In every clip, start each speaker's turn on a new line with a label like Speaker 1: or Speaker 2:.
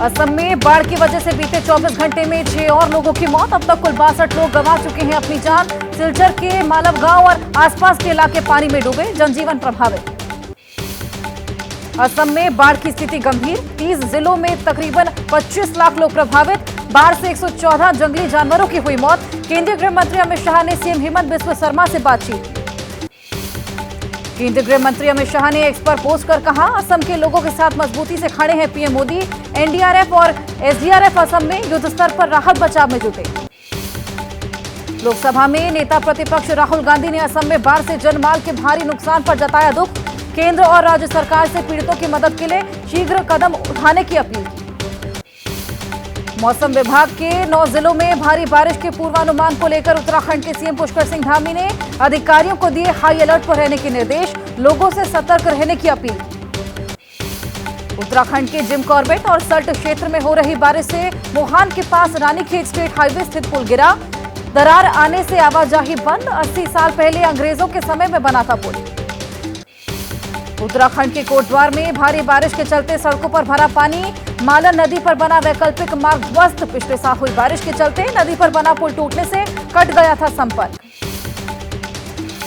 Speaker 1: असम में बाढ़ की वजह से बीते 24 घंटे में 6 और लोगों की मौत। अब तक कुल 62 लोग गंवा चुके हैं अपनी जान। सिलचर के मालव गांव और आसपास के इलाके पानी में डूबे, जनजीवन प्रभावित। असम में बाढ़ की स्थिति गंभीर, 30 जिलों में तकरीबन 25 लाख लोग प्रभावित। बाढ़ से 114 जंगली जानवरों की हुई मौत। केंद्रीय गृह मंत्री अमित शाह ने सीएम हेमंत बिस्वा शर्मा से बातचीत की। केंद्रीय गृह मंत्री अमित शाह ने एक्स पर पोस्ट कर कहा, असम के लोगों के साथ मजबूती से खड़े हैं पीएम मोदी। एनडीआरएफ और एसडीआरएफ असम में युद्ध स्तर पर राहत बचाव में जुटे। लोकसभा में नेता प्रतिपक्ष राहुल गांधी ने असम में बाढ़ से जनमाल के भारी नुकसान पर जताया दुख। केंद्र और राज्य सरकार से पीड़ितों की मदद के लिए शीघ्र कदम उठाने की अपील की। मौसम विभाग के 9 जिलों में भारी बारिश के पूर्वानुमान को लेकर उत्तराखंड के सीएम पुष्कर सिंह धामी ने अधिकारियों को दिए हाई अलर्ट पर रहने के निर्देश, लोगों से सतर्क रहने की अपील। उत्तराखंड के जिम कॉर्बेट और सल्ट क्षेत्र में हो रही बारिश से मोहान के पास रानीखेत स्टेट हाईवे स्थित पुल गिरा। दरार आने से आवाजाही बंद। 80 साल पहले अंग्रेजों के समय में बना था पुल। उत्तराखंड के कोटद्वार में भारी बारिश के चलते सड़कों पर भरा पानी। मालन नदी पर बना वैकल्पिक मार्ग ध्वस्त। पिछले साल हुई बारिश के चलते नदी पर बना पुल टूटने से कट गया था संपर्क।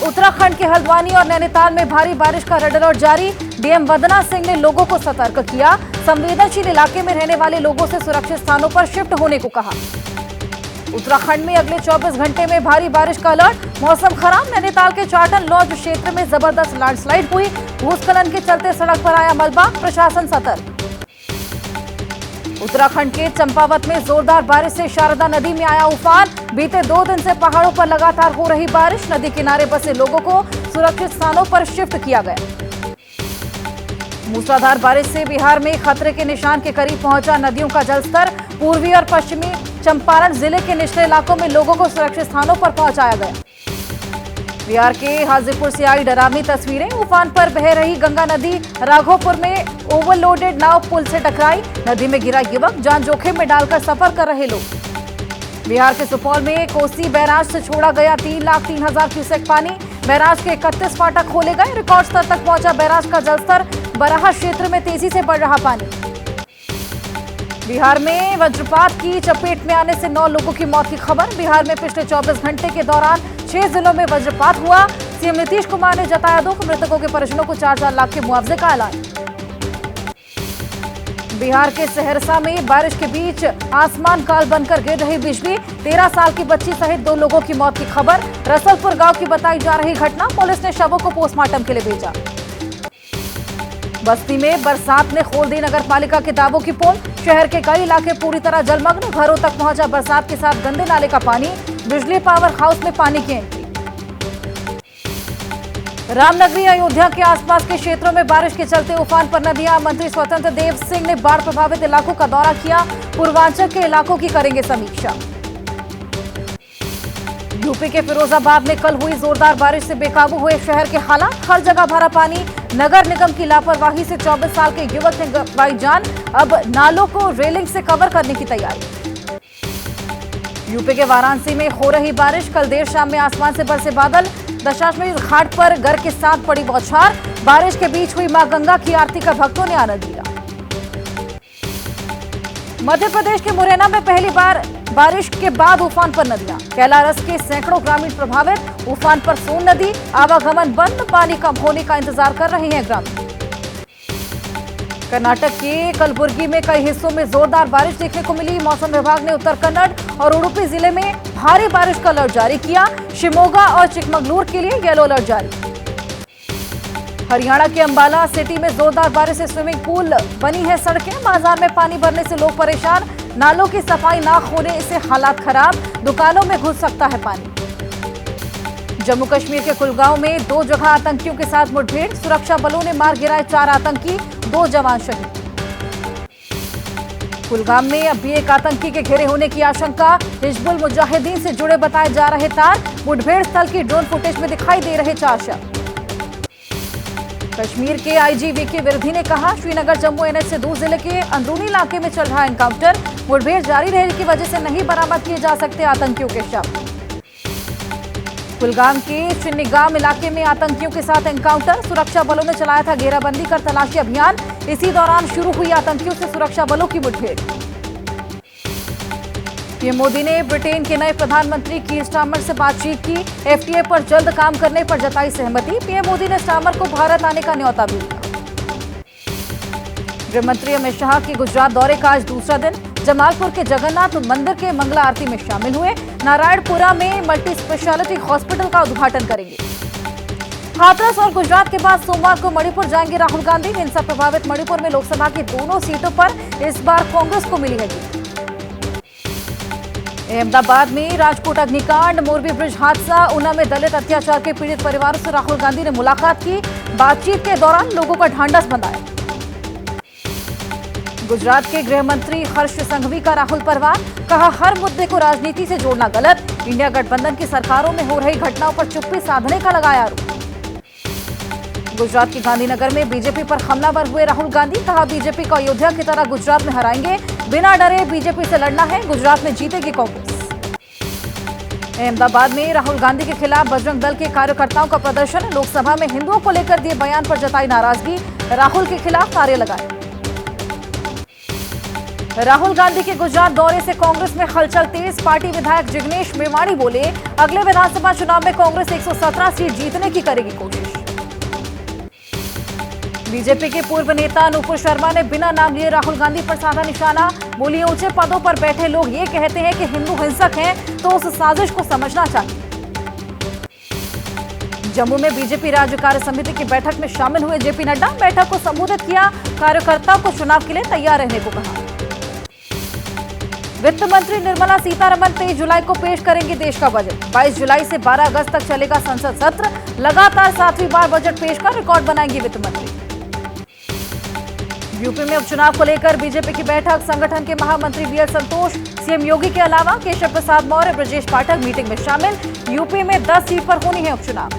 Speaker 1: उत्तराखंड के हल्द्वानी और नैनीताल में भारी बारिश का रेड अलर्ट जारी। डीएम वंदना सिंह ने लोगों को सतर्क किया। संवेदनशील इलाके में रहने वाले लोगों से सुरक्षित स्थानों पर शिफ्ट होने को कहा। उत्तराखंड में अगले 24 घंटे में भारी बारिश का अलर्ट। मौसम खराब। नैनीताल के चाटन लॉज क्षेत्र में जबरदस्त लैंडस्लाइड हुई। भूस्खलन के चलते सड़क पर आया मलबा, प्रशासन सतर्क। उत्तराखंड के चंपावत में जोरदार बारिश से शारदा नदी में आया उफान। बीते 2 दिन से पहाड़ों पर लगातार हो रही बारिश। नदी किनारे बसे लोगों को सुरक्षित स्थानों पर शिफ्ट किया गया। मूसलाधार बारिश से बिहार में खतरे के निशान के करीब पहुंचा नदियों का जलस्तर। पूर्वी और पश्चिमी चंपारण जिले के निचले इलाकों में लोगों को सुरक्षित स्थानों पर पहुंचाया गया। बिहार के हाजीपुर से आई डरावनी तस्वीरें। उफान पर बह रही गंगा नदी राघोपुर में ओवरलोडेड नाव पुल से टकराई। नदी में गिरा युवक, जान जोखिम में डालकर सफर कर रहे लोग। बिहार के सुपौल में कोसी बैराज से छोड़ा गया 3,03,000 क्यूसेक पानी। बैराज के 31 फाटक खोले गए। रिकॉर्ड स्तर तक पहुंचा बैराज का जलस्तर। बराहा क्षेत्र में तेजी से बढ़ रहा पानी। बिहार में वज्रपात की चपेट में आने से 9 लोगों की मौत की खबर। बिहार में पिछले 24 घंटे के दौरान 6 जिलों में वज्रपात हुआ। सीएम नीतीश कुमार ने जताया दुख। मृतकों के परिजनों को 4-4 लाख के मुआवजे का ऐलान। बिहार के सहरसा में बारिश के बीच आसमान काल बनकर गिर रही बिजली। 13 साल की बच्ची सहित 2 लोगों की मौत की खबर। रसलपुर गांव की बताई जा रही घटना। पुलिस ने शवों को पोस्टमार्टम के लिए भेजा। बस्ती में बरसात ने खोल दी नगर पालिका के दावों की पोल। शहर के कई इलाके पूरी तरह जलमग्न। घरों तक पहुंचा बरसात के साथ गंदे नाले का पानी। बिजली पावर हाउस में पानी की एंट्री। रामनगरी अयोध्या के आसपास के क्षेत्रों में बारिश के चलते उफान पर नदियां। मंत्री स्वतंत्र देव सिंह ने बाढ़ प्रभावित इलाकों का दौरा किया। पूर्वांचल के इलाकों की करेंगे समीक्षा। यूपी के फिरोजाबाद में कल हुई जोरदार बारिश से बेकाबू हुए शहर के हालात। हर जगह भरा पानी। नगर निगम की लापरवाही से 24 साल के युवक ने गंवाई जान। अब नालों को रेलिंग से कवर करने की तैयारी। यूपी के वाराणसी में हो रही बारिश। कल देर शाम में आसमान से बरसे बादल। दशाश्वमेध घाट पर घर के साथ पड़ी बौछार। बारिश के बीच हुई मां गंगा की आरती का भक्तों ने आनंद लिया। मध्य प्रदेश के मुरैना में पहली बार बारिश के बाद उफान पर नदियां। कैलारस के सैकड़ों ग्रामीण प्रभावित। उफान पर सोन नदी। आवागमन बंद। पानी कम होने का इंतजार कर रहे हैं ग्रामीण। कर्नाटक के कलबुर्गी में कई हिस्सों में जोरदार बारिश देखने को मिली। मौसम विभाग ने उत्तर कन्नड़ और उडुपी जिले में भारी बारिश का अलर्ट जारी किया। शिमोगा और चिकमगलूर के लिए येलो अलर्ट जारी। हरियाणा के अंबाला सिटी में जोरदार बारिश से स्विमिंग पूल बनी है सड़कें। बाजार में पानी भरने से लोग परेशान। नालों की सफाई न होने से हालात खराब। दुकानों में घुस सकता है पानी। जम्मू कश्मीर के कुलगांव में 2 जगह आतंकियों के साथ मुठभेड़। सुरक्षा बलों ने मार गिराए 4 आतंकी, 2 जवान शहीद। कुलगाम में अब भी एक आतंकी के घेरे होने की आशंका। हिजबुल मुजाहिदीन से जुड़े बताए जा रहे तार। मुठभेड़ स्थल की ड्रोन फुटेज में दिखाई दे रहे 4 शव। कश्मीर के आईजी वीके विरधी ने कहा, श्रीनगर जम्मू एनएच से दूर जिले के अंदरूनी इलाके में चल रहा एनकाउंटर। मुठभेड़ जारी रहने की वजह से नहीं बरामद किए जा सकते आतंकियों के शव। कुलगाम के चिन्नीगाम इलाके में आतंकियों के साथ एनकाउंटर, सुरक्षा बलों ने चलाया था घेराबंदी कर तलाशी अभियान। इसी दौरान शुरू हुई आतंकियों से सुरक्षा बलों की मुठभेड़। पीएम मोदी ने ब्रिटेन के नए प्रधानमंत्री कीर स्टारमर से बातचीत की, एफटीए पर जल्द काम करने पर जताई सहमति। पीएम मोदी ने स्टारमर को भारत आने का न्योता भी दिया। गृह मंत्री अमित शाह के गुजरात दौरे का आज दूसरा दिन, जमालपुर के जगन्नाथ मंदिर के मंगला आरती में शामिल हुए। नारायणपुरा में मल्टी स्पेशलिटी हॉस्पिटल का उद्घाटन करेंगे। हाथरस और गुजरात के बाद सोमवार को मणिपुर जाएंगे राहुल गांधी। हिंसा प्रभावित मणिपुर में लोकसभा की दोनों सीटों पर इस बार कांग्रेस को मिली है जीत। अहमदाबाद में राजकोट अग्निकांड, मोरबी ब्रिज हादसा, ऊना में दलित अत्याचार के पीड़ित परिवारों से राहुल गांधी ने मुलाकात की। बातचीत के दौरान लोगों का ढांढस बंधाया। गुजरात के गृह मंत्री हर्ष संघवी का राहुल परवार, कहा हर मुद्दे को राजनीति से जोड़ना गलत। इंडिया गठबंधन की सरकारों में हो रही घटनाओं पर चुप्पी साधने का लगाया आरोप। गुजरात के गांधीनगर में बीजेपी पर हमलावर हुए राहुल गांधी, कहा बीजेपी को अयोध्या की तरह गुजरात में हराएंगे। बिना डरे बीजेपी से लड़ना है, गुजरात में जीतेगी कांग्रेस। अहमदाबाद में राहुल गांधी के खिलाफ बजरंग दल के कार्यकर्ताओं का प्रदर्शन, लोकसभा में हिंदुओं को लेकर दिए बयान पर जताई नाराजगी। राहुल के खिलाफ नारे लगाए। राहुल गांधी के गुजरात दौरे से कांग्रेस में हलचल तेज, पार्टी विधायक जिग्नेश मेवाणी बोले अगले विधानसभा चुनाव में कांग्रेस 117 सीट जीतने की करेगी कोशिश। बीजेपी के पूर्व नेता नुपुर शर्मा ने बिना नाम लिए राहुल गांधी पर साधा निशाना, बोली ऊंचे पदों पर बैठे लोग ये कहते हैं कि हिंदू हिंसक हैं तो उस साजिश को समझना चाहिए। जम्मू में बीजेपी राज्य कार्य समिति की बैठक में शामिल हुए जेपी नड्डा, बैठक को संबोधित किया, कार्यकर्ताओं को चुनाव के लिए तैयार रहने को कहा। वित्त मंत्री निर्मला सीतारमण 23 जुलाई को पेश करेंगी देश का बजट। 22 जुलाई से 12 अगस्त तक चलेगा संसद सत्र, लगातार 7वीं बार बजट पेश कर रिकॉर्ड बनाएंगी वित्त मंत्री। यूपी में उपचुनाव को लेकर बीजेपी की बैठक, संगठन के महामंत्री बीएल संतोष, सीएम योगी के अलावा केशव प्रसाद मौर्य, ब्रजेश पाठक मीटिंग में शामिल। यूपी में 10 सीट पर होनी है उपचुनाव।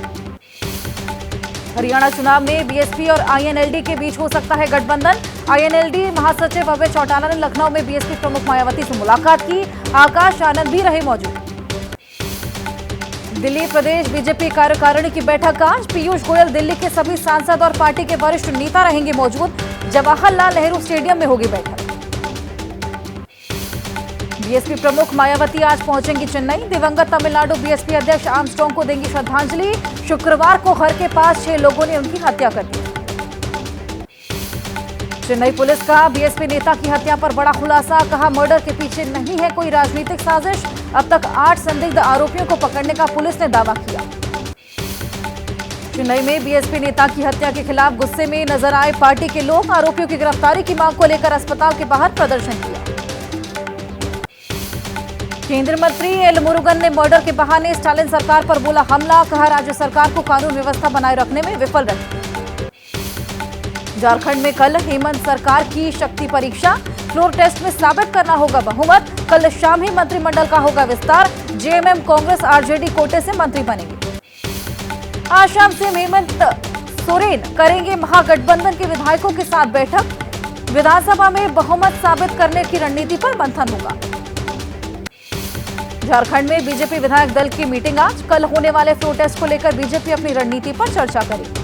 Speaker 1: हरियाणा चुनाव में बीएसपी और आईएनएलडी के बीच हो सकता है गठबंधन। आईएनएलडी महासचिव अभय चौटाला ने लखनऊ में बीएसपी प्रमुख मायावती से मुलाकात की, आकाश आनंद भी रहे मौजूद। दिल्ली प्रदेश बीजेपी कार्यकारिणी की बैठक आज, पीयूष गोयल दिल्ली के सभी सांसद और पार्टी के वरिष्ठ नेता रहेंगे मौजूद। जवाहरलाल नेहरू स्टेडियम में होगी बैठक। बीएसपी प्रमुख मायावती आज पहुंचेंगी चेन्नई, दिवंगत तमिलनाडु बीएसपी अध्यक्ष आर्मस्ट्रांग को देंगी श्रद्धांजलि। शुक्रवार को घर के पास 6 लोगों ने उनकी हत्या कर दी। चेन्नई पुलिस का बीएसपी नेता की हत्या पर बड़ा खुलासा, कहा मर्डर के पीछे नहीं है कोई राजनीतिक साजिश। अब तक 8 संदिग्ध आरोपियों को पकड़ने का पुलिस ने दावा किया। चेन्नई में बीएसपी नेता की हत्या के खिलाफ गुस्से में नजर आए पार्टी के लोग, आरोपियों की गिरफ्तारी की मांग को लेकर अस्पताल के बाहर प्रदर्शन किया। केंद्रीय मंत्री एल मुरुगन ने मर्डर के बहाने स्टालिन सरकार पर बोला हमला, कहा राज्य सरकार को कानून व्यवस्था बनाए रखने में विफल रही। झारखंड में कल हेमंत सरकार की शक्ति परीक्षा, फ्लोर टेस्ट में साबित करना होगा बहुमत। कल शाम ही मंत्रिमंडल का होगा विस्तार, जेएमएम कांग्रेस आरजेडी कोटे से मंत्री बनेंगे। आज शाम से हेमंत सोरेन करेंगे महागठबंधन के विधायकों के साथ बैठक, विधानसभा में बहुमत साबित करने की रणनीति पर मंथन होगा। झारखंड में बीजेपी विधायक दल की मीटिंग आज, कल होने वाले फ्लोर टेस्ट को लेकर बीजेपी अपनी रणनीति पर चर्चा करेगी।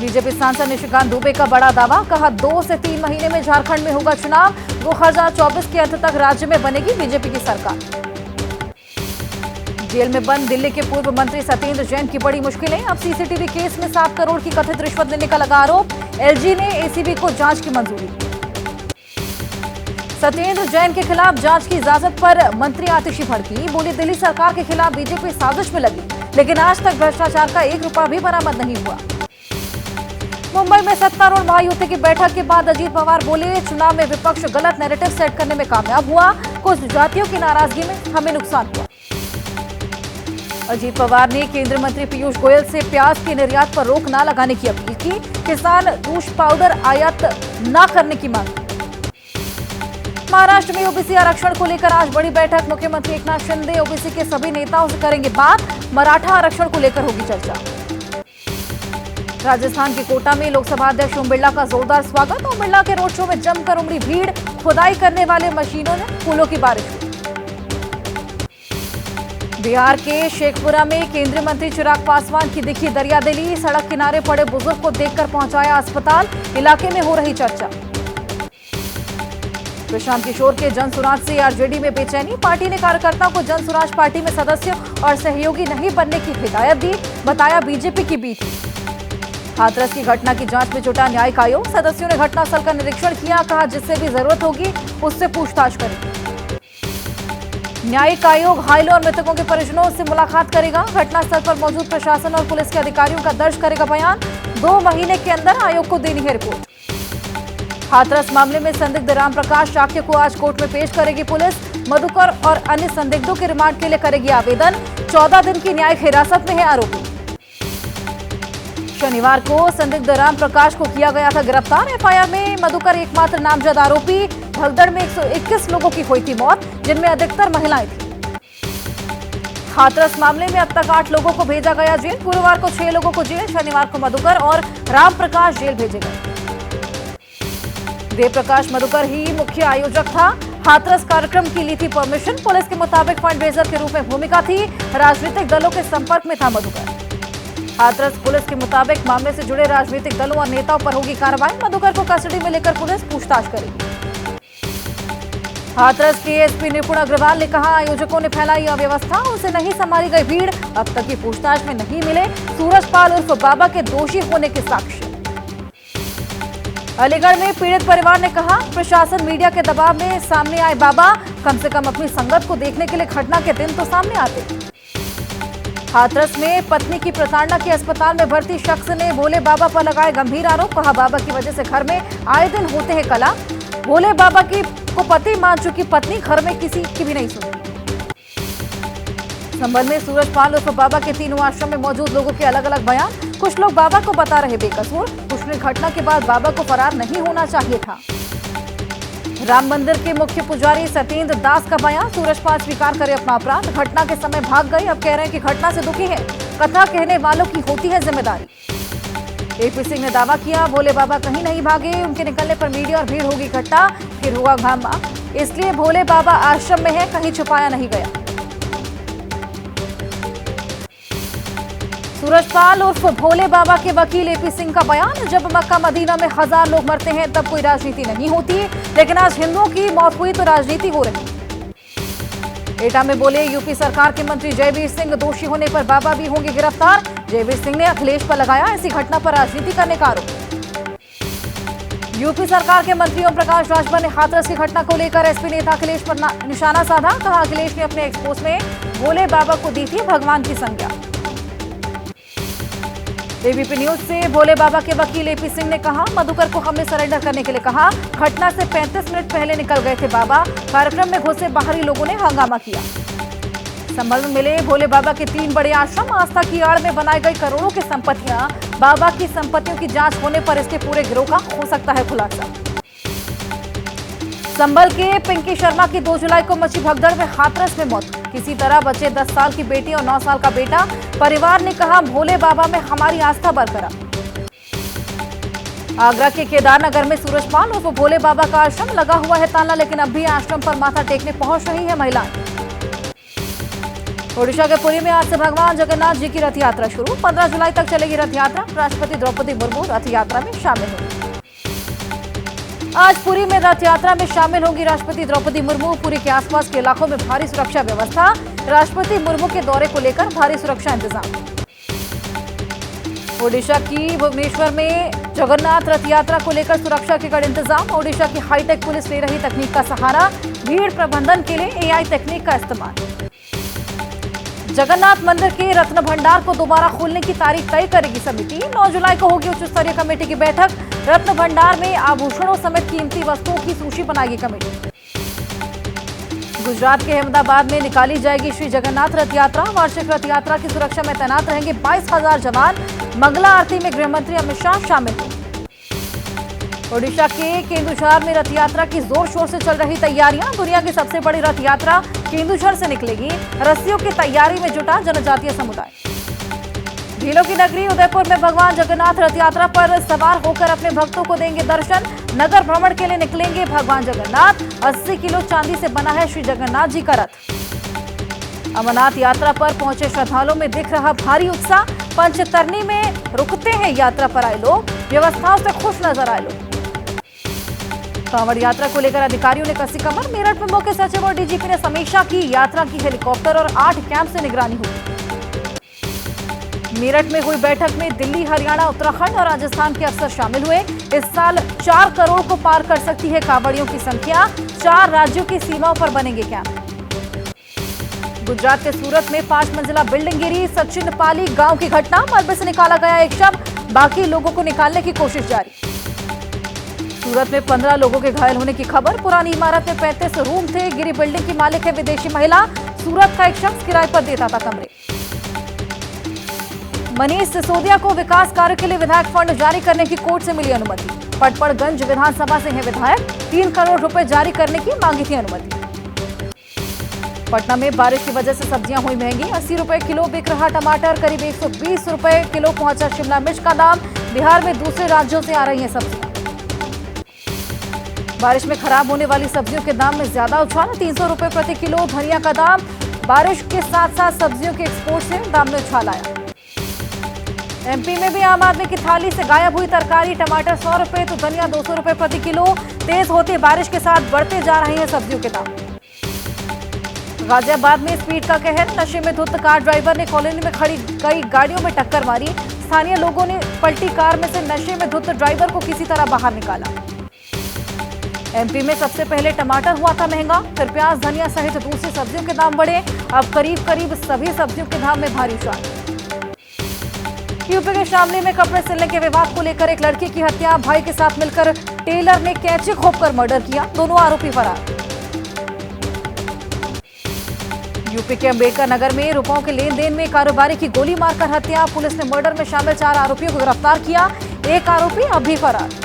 Speaker 1: बीजेपी सांसद निशिकांत दुबे का बड़ा दावा, कहा 2 से 3 महीने में झारखंड में होगा चुनाव, 2024 के अंत तक राज्य में बनेगी बीजेपी की सरकार। जेल में बंद दिल्ली के पूर्व मंत्री सत्येंद्र जैन की बड़ी मुश्किलें, अब सीसीटीवी केस में 7 करोड़ की कथित रिश्वत लेने का लगा आरोप। एलजी ने एसीबी को जांच की मंजूरी दी। सत्येंद्र जैन के खिलाफ जांच की इजाजत पर मंत्री आतिशी भड़की, बोली दिल्ली सरकार के खिलाफ बीजेपी साजिश में लगी, लेकिन आज तक भ्रष्टाचार का 1 रुपया भी बरामद नहीं हुआ। मुंबई में सत्तारूढ़ महायुति की बैठक के बाद अजीत पवार बोले चुनाव में विपक्ष गलत नैरेटिव सेट करने में कामयाब हुआ, कुछ जातियों की नाराजगी में हमें नुकसान हुआ। अजीत पवार ने केंद्रीय मंत्री पीयूष गोयल से प्याज के निर्यात पर रोक न लगाने की अपील की, किसान दूष पाउडर आयात न करने की मांग। महाराष्ट्र में ओबीसी आरक्षण को लेकर आज बड़ी बैठक, मुख्यमंत्री एकनाथ शिंदे ओबीसी के सभी नेताओं से करेंगे बात, मराठा आरक्षण को लेकर होगी चर्चा। राजस्थान के कोटा में लोकसभा अध्यक्ष ओम बिरला का जोरदार स्वागत, ओम बिरला के रोड शो में जमकर उमड़ी भीड़, खुदाई करने वाले मशीनों ने फूलों की बारिश हुई। बिहार के शेखपुरा में केंद्रीय मंत्री चिराग पासवान की दिखी दरियादिली, सड़क किनारे पड़े बुजुर्ग को देखकर पहुंचाया अस्पताल, इलाके में हो रही चर्चा। प्रशांत किशोर के जनसुराज से आरजेडी में बेचैनी, पार्टी ने कार्यकर्ताओं को जनसुराज पार्टी में सदस्य और सहयोगी नहीं बनने की हिदायत दी, बताया बीजेपी की बी थी। हाथरस की घटना की जांच में जुटा न्यायिक आयोग, सदस्यों ने घटनास्थल का निरीक्षण किया, कहा जिससे भी जरूरत होगी उससे पूछताछ करेंगे। न्यायिक आयोग घायलों और मृतकों के परिजनों से मुलाकात करेगा, घटनास्थल पर मौजूद प्रशासन और पुलिस के अधिकारियों का दर्ज करेगा बयान, 2 महीने के अंदर आयोग को देनी है रिपोर्ट। हाथरस मामले में संदिग्ध रामप्रकाश शाक्य को आज कोर्ट में पेश करेगी पुलिस, मधुकर और अन्य संदिग्धों के रिमांड के लिए करेगी आवेदन, 14 दिन की न्यायिक हिरासत में है आरोपी। शनिवार को संदिग्ध रामप्रकाश को किया गया था गिरफ्तार, एफआईआर में मधुकर एकमात्र नामजद आरोपी। भगदड़ में 121 लोगों की हुई थी मौत, जिनमें अधिकतर महिलाएं थी। हाथरस मामले में अब तक 8 लोगों को भेजा गया जेल, गुरुवार को 6 लोगों को जेल, शनिवार को मधुकर और रामप्रकाश जेल भेजे गए। देवप्रकाश मधुकर ही मुख्य आयोजक था, हाथरस कार्यक्रम की ली थी परमिशन, पुलिस के मुताबिक फंड रेजर के रूप में भूमिका थी, राजनीतिक दलों के संपर्क में था मधुकर। हाथरस पुलिस के मुताबिक मामले से जुड़े राजनीतिक दलों और नेताओं पर होगी कार्रवाई, मधुकर को कस्टडी में लेकर पुलिस पूछताछ करेगी। हाथरस के एसपी निपुण अग्रवाल ने कहा, आयोजकों ने फैलाई अव्यवस्था, उनसे नहीं संभाली गई भीड़, अब तक की पूछताछ में नहीं मिले सूरजपाल उर्फ बाबा के दोषी होने के साक्ष्य। अलीगढ़ में पीड़ित परिवार ने कहा, प्रशासन मीडिया के दबाव में सामने आए बाबा, कम से कम अपनी संगत को देखने के लिए घटना के दिन तो सामने आते। हाथरस में पत्नी की प्रताड़ना के अस्पताल में भर्ती शख्स ने भोले बाबा पर लगाए गंभीर आरोप, कहा बाबा की वजह से घर में आए दिन होते हैं कला, भोले बाबा की को पति मान चुकी पत्नी घर में किसी की भी नहीं सुनी। संबल में सूरजपाल उर्फ बाबा के तीनों आश्रम में मौजूद लोगों के अलग अलग बयान, कुछ लोग बाबा को बता रहे बेकसूर, कुछ ने घटना के बाद बाबा को फरार नहीं होना चाहिए था। राम मंदिर के मुख्य पुजारी सत्येंद्र दास का बयान, सूरजपाल स्वीकार करे अपना अपराध, घटना के समय भाग गए, अब कह रहे हैं कि घटना से दुखी है, कथा कहने वालों की होती है जिम्मेदारी। एपी सिंह ने दावा किया, भोले बाबा कहीं नहीं भागे, उनके निकलने पर मीडिया और भीड़ होगी इकट्ठा, फिर होगा हंगामा, इसलिए भोले बाबा आश्रम में है, कहीं छुपाया नहीं गया। सूरजपाल उर्फ भोले बाबा के वकील एपी सिंह का बयान, जब मक्का मदीना में 1000 लोग मरते हैं तब कोई राजनीति नहीं होती, लेकिन आज हिंदुओं की मौत हुई तो राजनीति हो रही। एटा में बोले यूपी सरकार के मंत्री जयवीर सिंह, दोषी होने पर बाबा भी होंगे गिरफ्तार, जयवीर सिंह ने अखिलेश पर लगाया ऐसी घटना पर राजनीति करने का आरोप। यूपी सरकार के मंत्री ओम प्रकाश राजभर ने हाथरस की घटना को लेकर एसपी नेता अखिलेश पर निशाना साधा, कहा अखिलेश ने अपने एक्सपोज में भोले बाबा को दी थी भगवान की संज्ञा। एबीपी न्यूज से भोले बाबा के वकील एपी सिंह ने कहा, मधुकर को हमने सरेंडर करने के लिए कहा, घटना से 35 मिनट पहले निकल गए थे बाबा, कार्यक्रम में घुसे बाहरी लोगों ने हंगामा किया। संभल में मिले भोले बाबा के 3 बड़े आश्रम, आस्था की आड़ में बनाई गई करोड़ों की संपत्तियां, बाबा की संपत्तियों की जांच होने पर इसके पूरे गिरोह का हो सकता है खुलासा। संभल के पिंकी शर्मा की 2 जुलाई को मची भगदड़ में हाथरस में मौत, किसी तरह बचे 10 साल की बेटी और 9 साल का बेटा, परिवार ने कहा भोले बाबा में हमारी आस्था बरकरार। आगरा के केदारनगर में सूरजपाल उर्फ भोले बाबा का आश्रम, लगा हुआ है ताला, लेकिन अब भी आश्रम पर माथा टेकने पहुंच रही है महिलाएं। ओडिशा के पुरी में आज से भगवान जगन्नाथ जी की रथ यात्रा शुरू, 15 जुलाई तक चलेगी रथ यात्रा, राष्ट्रपति द्रौपदी मुर्मू रथ यात्रा में शामिल होंगी। आज पुरी में रथ यात्रा में शामिल होंगी राष्ट्रपति द्रौपदी मुर्मू, पुरी के आसपास के इलाकों में भारी सुरक्षा व्यवस्था, राष्ट्रपति मुर्मू के दौरे को लेकर भारी सुरक्षा इंतजाम। ओडिशा की भुवनेश्वर में जगन्नाथ रथ यात्रा को लेकर सुरक्षा के कड़े इंतजाम, ओडिशा की हाईटेक पुलिस ले रही तकनीक का सहारा, भीड़ प्रबंधन के लिए एआई तकनीक का इस्तेमाल। जगन्नाथ मंदिर के रत्न भंडार को दोबारा खोलने की तारीख तय करेगी समिति, 9 जुलाई को होगी उच्च स्तरीय कमेटी की बैठक, रत्न भंडार में आभूषणों समेत कीमती वस्तुओं की सूची बनाएगी कमेटी। गुजरात के अहमदाबाद में निकाली जाएगी श्री जगन्नाथ रथ यात्रा, वार्षिक रथ यात्रा की सुरक्षा में तैनात रहेंगे 22,000 जवान, मंगला आरती में गृह मंत्री अमित शाह शामिल हैं। ओडिशा के केंदुझर में रथ यात्रा की जोर शोर से चल रही तैयारियां, दुनिया की सबसे बड़ी रथ यात्रा केंदुझर से निकलेगी, रस्सियों की तैयारी में जुटा जनजातीय समुदाय। झीलों की नगरी उदयपुर में भगवान जगन्नाथ रथ यात्रा पर सवार होकर अपने भक्तों को देंगे दर्शन, नगर भ्रमण के लिए निकलेंगे भगवान जगन्नाथ, 80 किलो चांदी से बना है श्री जगन्नाथ जी का रथ। अमरनाथ यात्रा पर पहुंचे श्रद्धालुओं में दिख रहा भारी उत्साह। पंचतरनी में रुकते हैं यात्रा पर आए लोग, व्यवस्थाओं से खुश नजर आए लोग। कांवड़ यात्रा को लेकर अधिकारियों ने कसी कमर। मेरठ में मुख्य सचिव और डीजीपी ने समीक्षा की। यात्रा की हेलीकॉप्टर और 8 कैंप से निगरानी हुई। मेरठ में हुई बैठक में दिल्ली, हरियाणा, उत्तराखंड और राजस्थान के अफसर शामिल हुए। इस साल 4 करोड़ को पार कर सकती है कांवड़ियों की संख्या। 4 राज्यों की सीमाओं पर बनेंगे कैंप। गुजरात के सूरत में 5 मंजिला बिल्डिंग गिरी। सचिन पाली गांव की घटना। मलबे से निकाला गया एक शव, बाकी लोगों को निकालने की कोशिश जारी। सूरत में 15 लोगों के घायल होने की खबर। पुरानी इमारत में 35 रूम थे। गिरी बिल्डिंग की मालिक है विदेशी महिला। सूरत का एक शख्स किराए पर देता था कमरे। मनीष सिसोदिया को विकास कार्य के लिए विधायक फंड जारी करने की कोर्ट से मिली अनुमति। पटपड़गंज विधानसभा से हैं विधायक। 3 करोड़ रुपए जारी करने की मांगी थी अनुमति। पटना में बारिश की वजह से सब्जियां हुई महंगी। 80 रुपए किलो बिक रहा टमाटर। करीब 120 रुपए किलो पहुंचा शिमला मिर्च का दाम। बिहार में दूसरे राज्यों से आ रही हैं सब्जियां। बारिश में खराब होने वाली सब्जियों के दाम में ज्यादा उछाल। 300 रुपए प्रति किलो धनिया का दाम। बारिश के साथ साथ सब्जियों के एक्सपोर्ट से दाम में उछाल आया। एमपी में भी आम आदमी की थाली से गायब हुई तरकारी। टमाटर 100 रुपए तो धनिया 200 रुपए प्रति किलो। तेज होती बारिश के साथ बढ़ते जा रहे हैं सब्जियों के दाम। गाजियाबाद में स्पीड का कहर। नशे में धुत कार ड्राइवर ने कॉलोनी में खड़ी कई गाड़ियों में टक्कर मारी। स्थानीय लोगों ने पलटी कार में से नशे में धुत ड्राइवर को किसी तरह बाहर निकाला। एमपी में सबसे पहले टमाटर हुआ था महंगा, फिर प्याज, धनिया सहित दूसरी सब्जियों के दाम बढ़े। अब करीब सभी सब्जियों के दाम में भारी उछाल। यूपी के शामली में कपड़े सिलने के विवाद को लेकर एक लड़की की हत्या। भाई के साथ मिलकर टेलर ने कैंची घोंपकर मर्डर किया। दोनों आरोपी फरार। यूपी के अंबेडकर नगर में रुपयों के लेन देन में कारोबारी की गोली मारकर हत्या। पुलिस ने मर्डर में शामिल 4 आरोपियों को गिरफ्तार किया। एक आरोपी अब भी फरार।